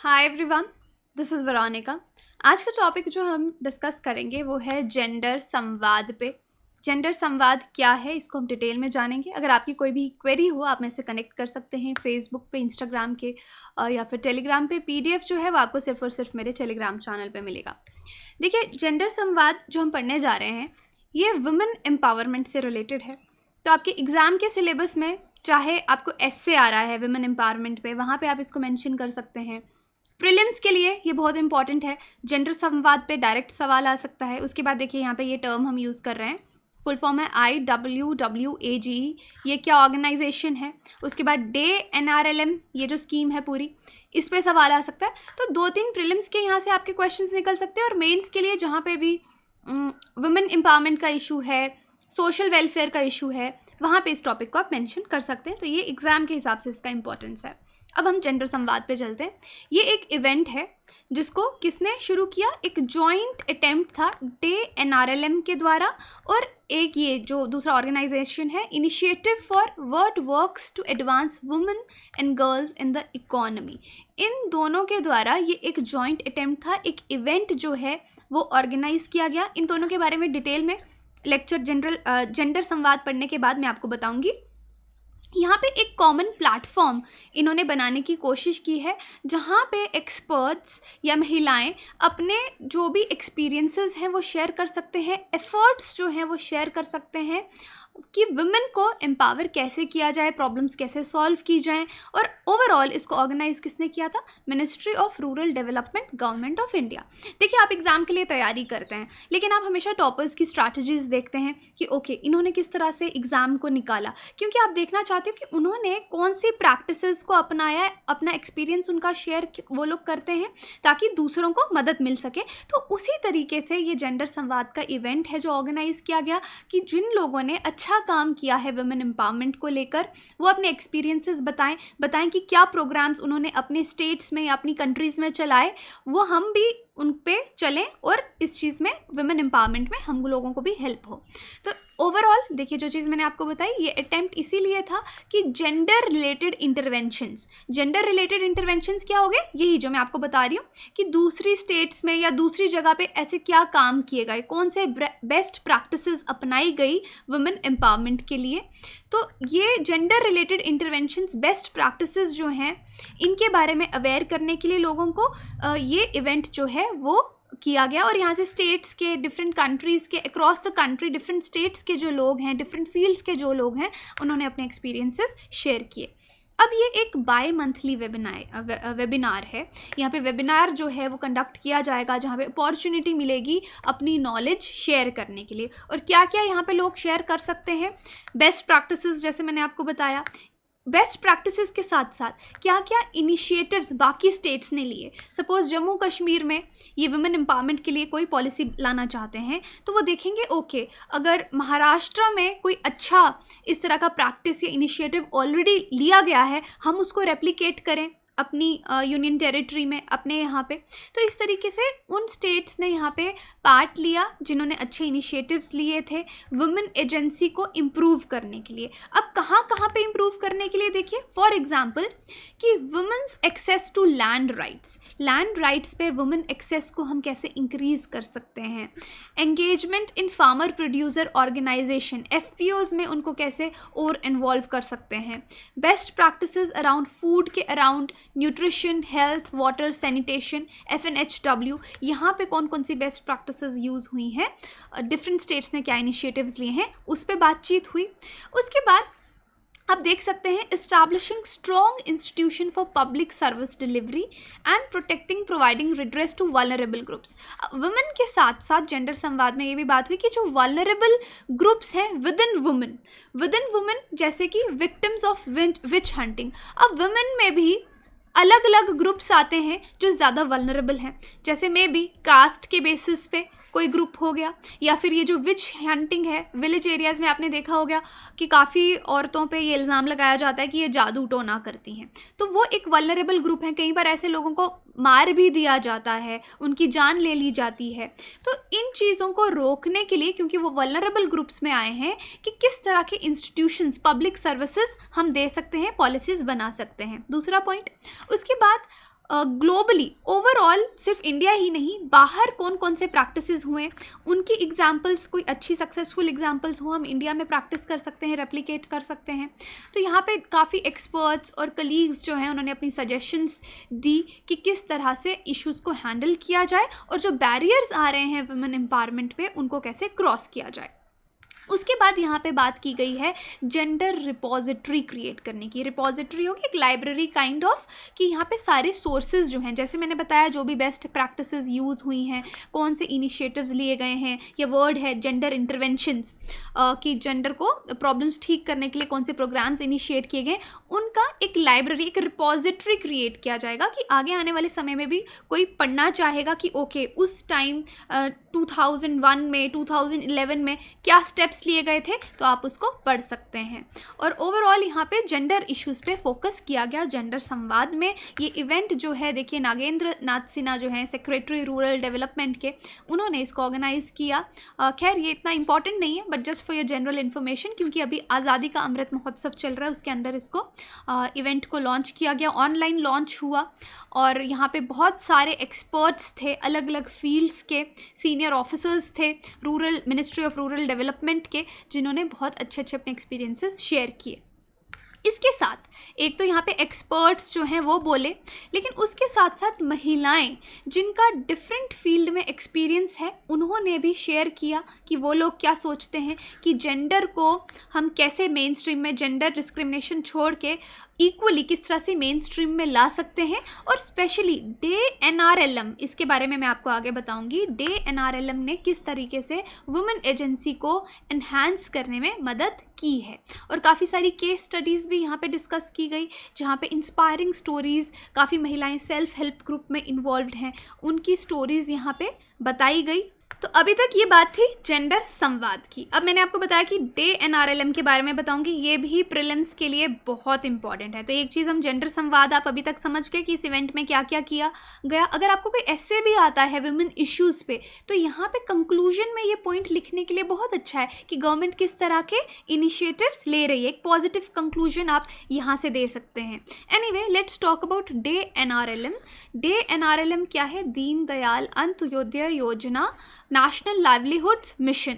Hi everyone, this is Varanika. आज का topic जो हम डिस्कस करेंगे वो है जेंडर संवाद पे। जेंडर संवाद क्या है, इसको हम डिटेल में जानेंगे। अगर आपकी कोई भी क्वेरी हो आप मेरे से कनेक्ट कर सकते हैं फेसबुक पे, इंस्टाग्राम के या फिर टेलीग्राम पे। पीडीएफ जो है वो आपको सिर्फ और सिर्फ मेरे टेलीग्राम चैनल पे मिलेगा। देखिए, जेंडर संवाद जो हम पढ़ने जा रहे हैं ये वुमेन एम्पावरमेंट से रिलेटेड है। तो आपके एग्ज़ाम के सिलेबस में चाहे आपको एस्से आ रहा है वुमेन एम्पावरमेंट पे, वहाँ पे आप इसको मेंशन कर सकते हैं। प्रीलिम्स के लिए ये बहुत इंपॉर्टेंट है। जेंडर संवाद पे डायरेक्ट सवाल आ सकता है। उसके बाद देखिए यहाँ पे ये टर्म हम यूज़ कर रहे हैं, फुल फॉर्म है IWWAGE। ये क्या ऑर्गेनाइजेशन है। उसके बाद NRLM, ये जो स्कीम है पूरी, इस पे सवाल आ सकता है। तो 2-3 प्रीलिम्स के यहाँ से आपके क्वेश्चंस निकल सकते हैं। और मेंस के लिए जहाँ पे भी वुमेन एम्पावरमेंट का इशू है, सोशल वेलफेयर का इशू है, वहाँ पे इस टॉपिक को आप मेंशन कर सकते हैं। तो ये एग्ज़ाम के हिसाब से इसका इंपॉर्टेंस है। अब हम जेंडर संवाद पे चलते हैं। ये एक इवेंट है जिसको किसने शुरू किया, एक जॉइंट अटेम्प्ट था NRLM के द्वारा, और एक ये जो दूसरा ऑर्गेनाइजेशन है, initiative for world works to advance women and girls in the economy. इन दोनों के द्वारा ये एक जॉइंट अटेम्प्ट था, एक इवेंट जो है वो ऑर्गेनाइज किया गया। इन दोनों के बारे में डिटेल में लेक्चर जेंडर संवाद पढ़ने के बाद मैं आपको बताऊंगी। यहाँ पे एक कॉमन प्लेटफॉर्म इन्होंने बनाने की कोशिश की है, जहाँ पे एक्सपर्ट्स या महिलाएं अपने जो भी एक्सपीरियंसेस हैं वो शेयर कर सकते हैं, एफर्ट्स जो हैं वो शेयर कर सकते हैं कि वुमेन को एम्पावर कैसे किया जाए, प्रॉब्लम्स कैसे सॉल्व की जाएं। और ओवरऑल इसको ऑर्गेनाइज किसने किया था, ministry of rural development, government of India. देखिए, आप एग्ज़ाम के लिए तैयारी करते हैं लेकिन आप हमेशा टॉपर्स की स्ट्रैटेजीज देखते हैं कि ओके इन्होंने किस तरह से एग्ज़ाम को निकाला, क्योंकि आप देखना चाहते हो कि उन्होंने कौन सी प्रैक्टिसेस को अपनाया है, अपना एक्सपीरियंस उनका शेयर वो लोग करते हैं ताकि दूसरों को मदद मिल सके। तो उसी तरीके से ये जेंडर संवाद का इवेंट है जो ऑर्गेनाइज किया गया कि जिन लोगों ने अच्छा काम किया है वुमेन एम्पावरमेंट को लेकर, वो अपने एक्सपीरियंसेस बताएं कि क्या प्रोग्राम्स उन्होंने अपने स्टेट्स में या अपनी कंट्रीज़ में चलाए, वो हम भी उन पे चलें और इस चीज़ में वुमेन एम्पावरमेंट में हम लोगों को भी हेल्प हो। तो ओवरऑल देखिए, जो चीज़ मैंने आपको बताई, ये अटेम्प्ट इसीलिए था कि जेंडर रिलेटेड इंटरवेंशंस क्या हो गए, यही जो मैं आपको बता रही हूँ कि दूसरी स्टेट्स में या दूसरी जगह पे ऐसे क्या काम किए गए, कौन से बेस्ट प्रैक्टिसेस अपनाई गई वुमेन एम्पावरमेंट के लिए। तो ये gender related interventions, best practices जो हैं, इनके बारे में अवेयर करने के लिए लोगों को ये इवेंट जो है वो किया गया। और यहाँ से स्टेट्स के, डिफरेंट कंट्रीज़ के, across the country different states के जो लोग हैं, डिफरेंट फील्ड्स के जो लोग हैं, उन्होंने अपने एक्सपीरियंसेस शेयर किए। अब ये एक बाय मंथली वेबिनार है। यहाँ पे वेबिनार जो है वो कंडक्ट किया जाएगा जहाँ पे अपॉर्चुनिटी मिलेगी अपनी नॉलेज शेयर करने के लिए। और क्या क्या यहाँ पे लोग शेयर कर सकते हैं, बेस्ट प्रैक्टिसेस, जैसे मैंने आपको बताया। बेस्ट प्रैक्टिसेस के साथ साथ क्या क्या इनिशिएटिव्स बाकी स्टेट्स ने लिए। सपोज़ जम्मू कश्मीर में ये वुमेन एम्पावरमेंट के लिए कोई पॉलिसी लाना चाहते हैं तो वो देखेंगे ओके, अगर महाराष्ट्र में कोई अच्छा इस तरह का प्रैक्टिस या इनिशिएटिव ऑलरेडी लिया गया है, हम उसको रेप्लिकेट करें अपनी यूनियन टेरिटरी में, अपने यहाँ पे। तो इस तरीके से उन स्टेट्स ने यहाँ पे पार्ट लिया जिन्होंने अच्छे इनिशिएटिव्स लिए थे वुमेन एजेंसी को इम्प्रूव करने के लिए। अब कहाँ कहाँ पे इम्प्रूव करने के लिए, देखिए फॉर एग्जांपल कि women's access to land rights पे वुमेन एक्सेस को हम कैसे इंक्रीज़ कर सकते हैं। Engagement in farmer producer organisation, FPOs में उनको कैसे और इन्वॉल्व कर सकते हैं। बेस्ट प्रैक्टिसेस अराउंड फूड के around, nutrition, health, water, sanitation, FNHW, यहाँ पे कौन कौन सी बेस्ट प्रैक्टिसेस यूज़ हुई हैं, डिफरेंट स्टेट्स ने क्या इनिशिएटिव्स लिए हैं, उस पर बातचीत हुई। उसके बाद आप देख सकते हैं establishing strong institution for public service delivery and protecting providing redress to vulnerable groups. Women के साथ साथ जेंडर संवाद में ये भी बात हुई कि जो वल्नरेबल ग्रुप्स हैं विद इन वुमेन, जैसे कि विक्टिम्स ऑफ विच हंटिंग। अब वुमेन में भी अलग अलग ग्रुप्स आते हैं जो ज़्यादा वल्नरेबल हैं, जैसे मे बी कास्ट के बेसिस पे कोई ग्रुप हो गया, या फिर ये जो विच हंटिंग है, विलेज एरियाज़ में आपने देखा होगा कि काफ़ी औरतों पे ये इल्ज़ाम लगाया जाता है कि ये जादू टोना करती हैं, तो वो एक वल्नरेबल ग्रुप है। कई बार ऐसे लोगों को मार भी दिया जाता है, उनकी जान ले ली जाती है। तो इन चीज़ों को रोकने के लिए, क्योंकि वो वल्नरेबल ग्रुप्स में आए हैं, कि किस तरह के इंस्टीट्यूशंस, पब्लिक सर्विसेज हम दे सकते हैं, पॉलिसीज़ बना सकते हैं। दूसरा पॉइंट, उसके बाद ग्लोबली ओवरऑल सिर्फ इंडिया ही नहीं, बाहर कौन कौन से प्रैक्टिसेस हुए, उनकी एग्जांपल्स, कोई अच्छी सक्सेसफुल एग्जांपल्स हो, हम इंडिया में प्रैक्टिस कर सकते हैं, रेप्लिकेट कर सकते हैं। तो यहाँ पे काफ़ी एक्सपर्ट्स और कलीग्स जो हैं उन्होंने अपनी सजेशंस दी कि किस तरह से इश्यूज़ को हैंडल किया जाए और जो बैरियर्स आ रहे हैं वुमेन एम्पावरमेंट पे उनको कैसे क्रॉस किया जाए। उसके बाद यहाँ पे बात की गई है जेंडर रिपोजिटरी क्रिएट करने की। रिपोजिटरी होगी एक लाइब्रेरी काइंड ऑफ, कि यहाँ पे सारे सोर्सेज जो हैं, जैसे मैंने बताया जो भी बेस्ट प्रैक्टिसेस यूज़ हुई हैं, कौन से इनिशिएटिव्स लिए गए हैं, या वर्ड है जेंडर इंटरवेंशंस, कि जेंडर को प्रॉब्लम्स ठीक करने के लिए कौन से प्रोग्राम्स इनिशिएट किए गए, उनका एक लाइब्रेरी, एक रिपोजिटरी क्रिएट किया जाएगा कि आगे आने वाले समय में भी कोई पढ़ना चाहेगा कि ओके उस टाइम 2001 में 2011 में क्या स्टेप्स लिए गए थे, तो आप उसको पढ़ सकते हैं। और ओवरऑल यहाँ पे जेंडर इश्यूज़ पे फोकस किया गया जेंडर संवाद में। ये इवेंट जो है देखिए नागेंद्र नाथ सिन्हा जो है सेक्रेटरी रूरल डेवलपमेंट के, उन्होंने इसको ऑर्गेनाइज़ किया। खैर ये इतना इंपॉर्टेंट नहीं है but just for your general information, क्योंकि अभी आज़ादी का अमृत महोत्सव चल रहा है, उसके अंदर इसको इवेंट को लॉन्च किया गया, ऑनलाइन लॉन्च हुआ। और यहाँ पे बहुत सारे एक्सपर्ट्स थे, अलग अलग फील्ड्स के सीनियर ऑफिसर्स थे rural ministry of rural development के, जिन्होंने बहुत अच्छे अच्छे अपने एक्सपीरियंसेस शेयर किए। इसके साथ एक तो यहाँ पे एक्सपर्ट्स जो हैं वो बोले, लेकिन उसके साथ साथ महिलाएं जिनका डिफरेंट फील्ड में एक्सपीरियंस है, उन्होंने भी शेयर किया कि वो लोग क्या सोचते हैं कि जेंडर को हम कैसे मेन स्ट्रीम में, जेंडर डिस्क्रिमिनेशन छोड़ के इक्वली किस तरह से मेन स्ट्रीम में ला सकते हैं। और स्पेशली डे NRLM, इसके बारे में मैं आपको आगे बताऊंगी, डे NRLM ने किस तरीके से वुमेन एजेंसी को एनहांस करने में मदद की है। और काफ़ी सारी केस स्टडीज़ भी यहाँ पे डिस्कस की गई, जहाँ पे इंस्पायरिंग स्टोरीज़, काफ़ी महिलाएं सेल्फ हेल्प ग्रुप में इन्वॉल्व्ड हैं, उनकी स्टोरीज़ यहाँ पे बताई गई। तो अभी तक ये बात थी जेंडर संवाद की। अब मैंने आपको बताया कि डे NRLM के बारे में बताऊंगी, ये भी प्रीलिम्स के लिए बहुत इंपॉर्टेंट है। तो एक चीज़ हम जेंडर संवाद आप अभी तक समझ गए कि इस इवेंट में क्या क्या किया गया। अगर आपको कोई ऐसे भी आता है वुमेन इश्यूज़ पे, तो यहाँ पे कंक्लूजन में ये पॉइंट लिखने के लिए बहुत अच्छा है कि गवर्नमेंट किस तरह के इनिशिएटिव्स ले रही है। एक पॉजिटिव कंक्लूजन आप यहाँ से दे सकते हैं। Anyway, let's talk about day NRLM। Day NRLM क्या है? दीन दयाल अंत्योदय योजना, नेशनल लाइवलीहुड्स मिशन,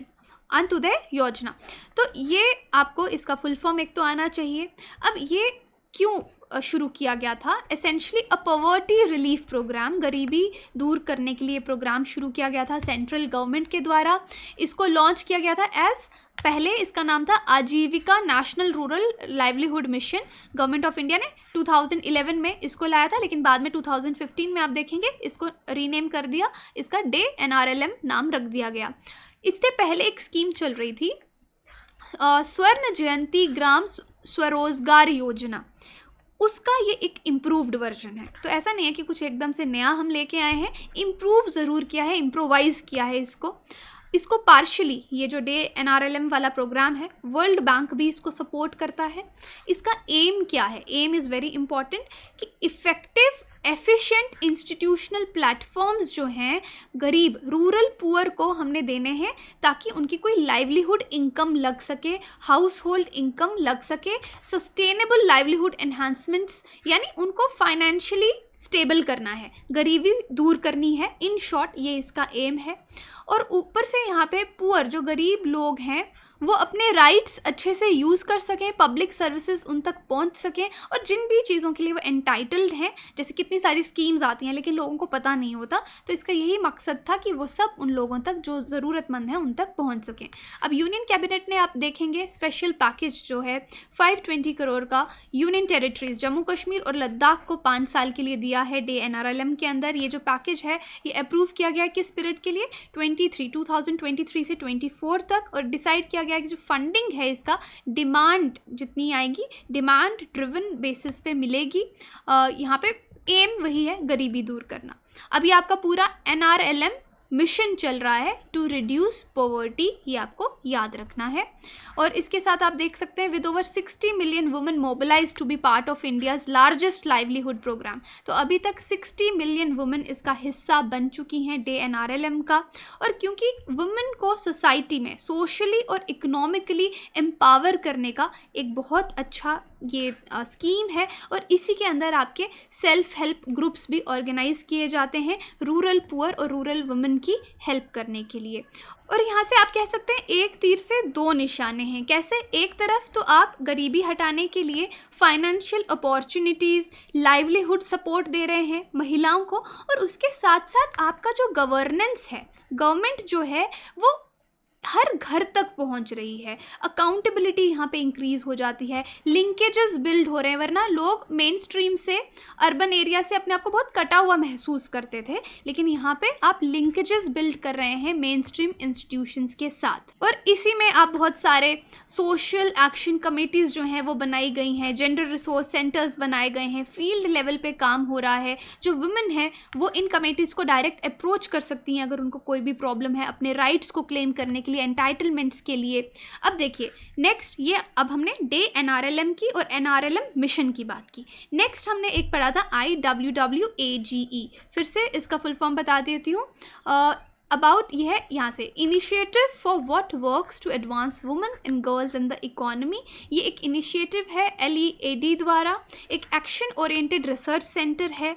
अंत्योदय योजना। तो ये आपको इसका फुल फॉर्म एक तो आना चाहिए। अब ये क्यों शुरू किया गया था? एसेंशली अ पॉवर्टी रिलीफ प्रोग्राम, गरीबी दूर करने के लिए प्रोग्राम शुरू किया गया था सेंट्रल गवर्नमेंट के द्वारा। इसको लॉन्च किया गया था एज, पहले इसका नाम था आजीविका national rural livelihood mission. Government of India ने 2011 में इसको लाया था, लेकिन बाद में 2015 में आप देखेंगे इसको रीनेम कर दिया, इसका डे NRLM नाम रख दिया गया। इससे पहले एक स्कीम चल रही थी स्वर्ण जयंती ग्राम स्वरोजगार योजना, उसका ये एक इम्प्रूव्ड वर्जन है। तो ऐसा नहीं है कि कुछ एकदम से नया हम लेके आए हैं, इम्प्रूव ज़रूर किया है, इम्प्रोवाइज़ किया है इसको पार्शली। ये जो डे NRLM वाला प्रोग्राम है, वर्ल्ड बैंक भी इसको सपोर्ट करता है। इसका एम क्या है? एम इज़ वेरी इंपॉर्टेंट, कि इफ़ेक्टिव एफिशिएंट इंस्टीट्यूशनल प्लेटफॉर्म्स जो हैं गरीब रूरल पुअर को हमने देने हैं, ताकि उनकी कोई लाइवलीहुड इनकम लग सके, हाउस होल्ड इनकम लग सके, सस्टेनेबल लाइवलीहुड एनहांसमेंट्स, यानी उनको फाइनेंशियली स्टेबल करना है, गरीबी दूर करनी है। इन शॉर्ट ये इसका एम है। और ऊपर से यहाँ पे पुअर जो गरीब लोग हैं वो अपने राइट्स अच्छे से यूज़ कर सकें, पब्लिक सर्विसेज उन तक पहुंच सकें, और जिन भी चीज़ों के लिए वो एंटाइटल्ड हैं, जैसे कितनी सारी स्कीम्स आती हैं लेकिन लोगों को पता नहीं होता, तो इसका यही मकसद था कि वो सब उन लोगों तक जो ज़रूरतमंद हैं उन तक पहुंच सकें। अब यूनियन कैबिनेट ने आप देखेंगे स्पेशल पैकेज जो है 520 करोड़ का यूनियन टेरिटरीज जम्मू कश्मीर और लद्दाख को 5 साल के लिए दिया है डे NRLM के अंदर। ये जो पैकेज है ये अप्रूव किया गया है किस पीरियड के लिए? 2023 से 24 तक। और डिसाइड किया गया कि जो फंडिंग है इसका डिमांड जितनी आएगी, डिमांड ड्रिवन बेसिस पे मिलेगी। यहाँ पे एम वही है, गरीबी दूर करना। अभी आपका पूरा NRLM मिशन चल रहा है टू रिड्यूस पॉवर्टी, ये आपको याद रखना है। और इसके साथ आप देख सकते हैं with over 60 million women mobilise to be part of India's largest livelihood programme. तो अभी तक 60 मिलियन वुमेन इसका हिस्सा बन चुकी हैं डे NRLM का। और क्योंकि वुमेन को सोसाइटी में सोशली और इकोनॉमिकली एम्पावर करने का एक बहुत अच्छा ये स्कीम है और इसी के अंदर आपके सेल्फ हेल्प ग्रुप्स भी ऑर्गेनाइज किए जाते हैं रूरल पुअर और रूरल वुमेन की हेल्प करने के लिए। और यहाँ से आप कह सकते हैं एक तीर से दो निशाने हैं। कैसे? एक तरफ तो आप गरीबी हटाने के लिए फाइनेंशियल अपॉर्चुनिटीज़, लाइवलीहुड सपोर्ट दे रहे हैं महिलाओं को, और उसके साथ साथ आपका जो गवर्नेंस है, गवर्नमेंट जो है वो हर घर तक पहुंच रही है, अकाउंटेबिलिटी यहाँ पे इंक्रीज़ हो जाती है, लिंकेजेस बिल्ड हो रहे हैं। वरना लोग मेन स्ट्रीम से, अर्बन एरिया से अपने आप को बहुत कटा हुआ महसूस करते थे, लेकिन यहाँ पे आप लिंकेजेस बिल्ड कर रहे हैं मेन स्ट्रीम इंस्टीट्यूशंस के साथ। और इसी में आप बहुत सारे सोशल एक्शन कमेटीज़ जो हैं वो बनाई गई हैं, जेंडर रिसोर्स सेंटर्स बनाए गए हैं, फील्ड लेवल पे काम हो रहा है। जो वुमेन है वो इन कमेटीज़ को डायरेक्ट अप्रोच कर सकती हैं अगर उनको कोई भी प्रॉब्लम है अपने राइट्स को क्लेम करने के लिए, एंटाइटलमेंट्स के लिए। अब देखिए नेक्स्ट, ये अब हमने डे एनआरएलएम की और एनआरएलएम मिशन की बात की। नेक्स्ट हमने एक पढ़ा था IWWAGE, फिर से इसका फुल फॉर्म बता देती हूँ। अबाउट ये है यहाँ से, initiative for what works to advance women and girls in the economy. ये एक इनिशिएटिव है LEAD द्वारा, एक एक्शन ओरिएंटेड रिसर्च सेंटर है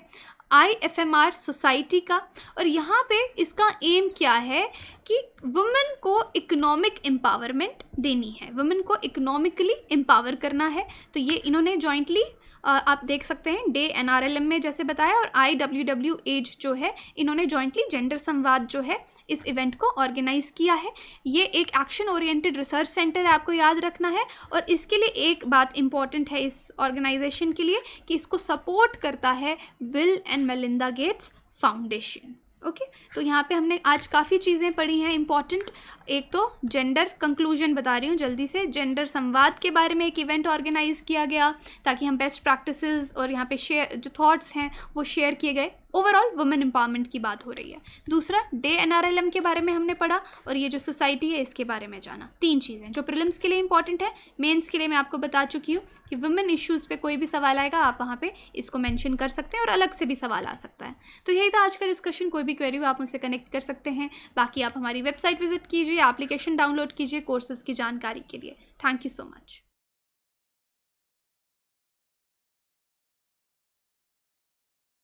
IFMR सोसाइटी का। और यहाँ पे इसका एम क्या है कि वुमेन को इकोनॉमिक एम्पावरमेंट देनी है, वुमेन को इकोनॉमिकली एम्पावर करना है। तो ये इन्होंने जॉइंटली आप देख सकते हैं डे एनआरएलएम में जैसे बताया, और IWWAGE जो है इन्होंने जॉइंटली जेंडर संवाद जो है इस इवेंट को ऑर्गेनाइज किया है। ये एक एक्शन ओरिएंटेड रिसर्च सेंटर है, आपको याद रखना है। और इसके लिए एक बात इंपॉर्टेंट है इस ऑर्गेनाइजेशन के लिए कि इसको सपोर्ट करता है bill and Melinda Gates foundation. Okay, तो यहाँ पे हमने आज काफ़ी चीज़ें पढ़ी हैं इंपॉर्टेंट। एक तो जेंडर कंक्लूजन बता रही हूँ जल्दी से, जेंडर संवाद के बारे में एक इवेंट ऑर्गेनाइज किया गया ताकि हम बेस्ट प्रैक्टिसेस और यहाँ पे शेयर जो थॉट्स हैं वो शेयर किए गए। ओवरऑल वुमेन एम्पावरमेंट की बात हो रही है। दूसरा, डे एनआरएलएम के बारे में हमने पढ़ा और ये जो सोसाइटी है इसके बारे में जाना। 3 चीज़ें जो प्रीलिम्स के लिए इंपॉर्टेंट है, मेंस के लिए मैं आपको बता चुकी हूँ कि वुमेन इश्यूज़ पे कोई भी सवाल आएगा आप वहाँ पे इसको मेंशन कर सकते हैं और अलग से भी सवाल आ सकता है। तो यही था आज का डिस्कशन। कोई भी क्वेरी हो आप मुझसे कनेक्ट कर सकते हैं। बाकी आप हमारी वेबसाइट विजिट कीजिए, एप्लीकेशन डाउनलोड कीजिए कोर्सेज़ की जानकारी के लिए। Thank you so much.